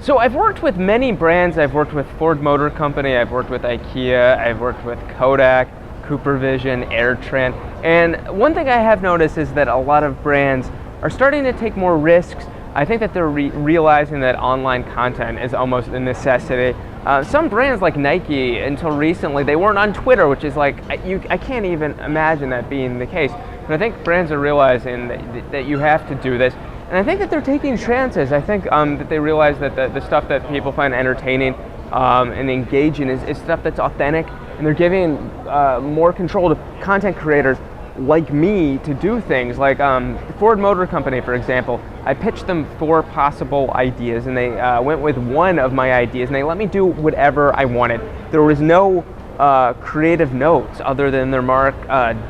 So I've worked with many brands. I've worked with Ford Motor Company, I've worked with IKEA, I've worked with Kodak, CooperVision, AirTran. And one thing I have noticed is that a lot of brands are starting to take more risks. I think that they're realizing that online content is almost a necessity. Some brands like Nike, until recently, they weren't on Twitter, which is like, I can't even imagine that being the case. But I think brands are realizing that you have to do this. And I think that they're taking chances. I think that they realize that the stuff that people find entertaining and engaging is stuff that's authentic, and they're giving more control to content creators like me to do things. Like Ford Motor Company, for example, I pitched them 4 possible ideas, and they went with one of my ideas, and they let me do whatever I wanted. There was no creative notes other than their mark,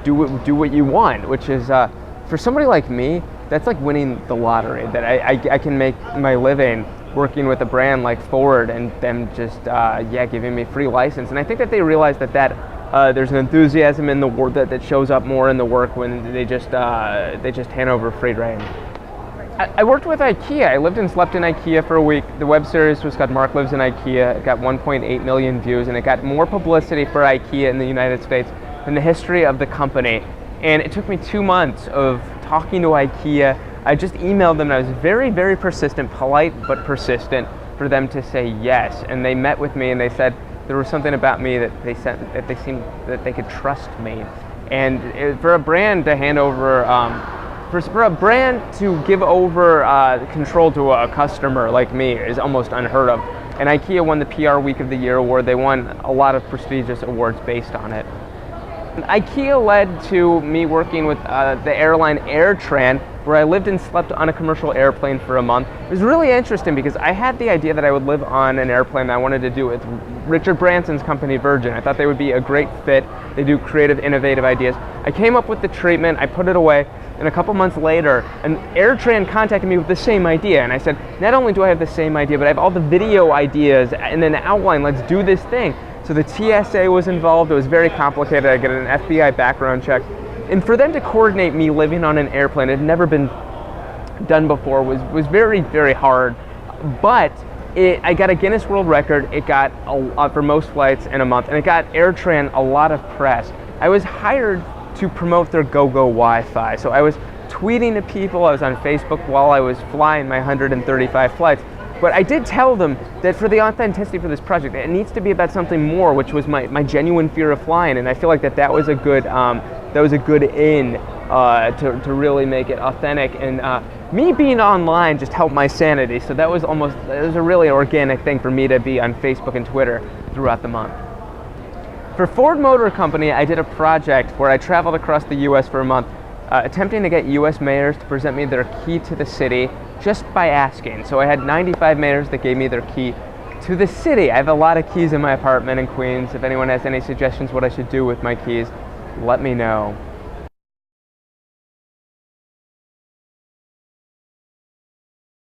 do what you want, which is, for somebody like me, that's like winning the lottery, that I can make my living working with a brand like Ford and them just giving me free license. And I think that they realize that there's an enthusiasm in the work that shows up more in the work when they just hand over free reign. I worked with IKEA. I lived and slept in IKEA for a week. The web series was called Mark Lives in IKEA. It got 1.8 million views, and it got more publicity for IKEA in the United States than the history of the company. And it took me 2 months of talking to IKEA. I just emailed them, and I was very, very persistent, polite but persistent, for them to say yes. And they met with me, and they said there was something about me that they seemed that they could trust me. And for a brand to hand over, for a brand to give over control to a customer like me is almost unheard of. And IKEA won the PR Week of the Year award. They won a lot of prestigious awards based on it. IKEA led to me working with the airline AirTran, where I lived and slept on a commercial airplane for a month. It was really interesting because I had the idea that I would live on an airplane. I wanted to do it with Richard Branson's company, Virgin. I thought they would be a great fit. They do creative, innovative ideas. I came up with the treatment, I put it away, and a couple months later, an AirTran contacted me with the same idea. And I said, not only do I have the same idea, but I have all the video ideas and an outline. Let's do this thing. So the TSA was involved. It was very complicated. I got an FBI background check. And for them to coordinate me living on an airplane, it had never been done before, was very, very hard. But I got a Guinness World Record. It got for most flights in a month, and it got AirTran a lot of press. I was hired to promote their GoGo Wi-Fi. So I was tweeting to people. I was on Facebook while I was flying my 135 flights. But I did tell them that for the authenticity for this project, it needs to be about something more, which was my genuine fear of flying. And I feel like that was a good in to really make it authentic. And me being online just helped my sanity. So it was a really organic thing for me to be on Facebook and Twitter throughout the month. For Ford Motor Company, I did a project where I traveled across the U.S. for a month, attempting to get U.S. mayors to present me their key to the city just by asking. So I had 95 mayors that gave me their key to the city. I have a lot of keys in my apartment in Queens. If anyone has any suggestions what I should do with my keys, let me know.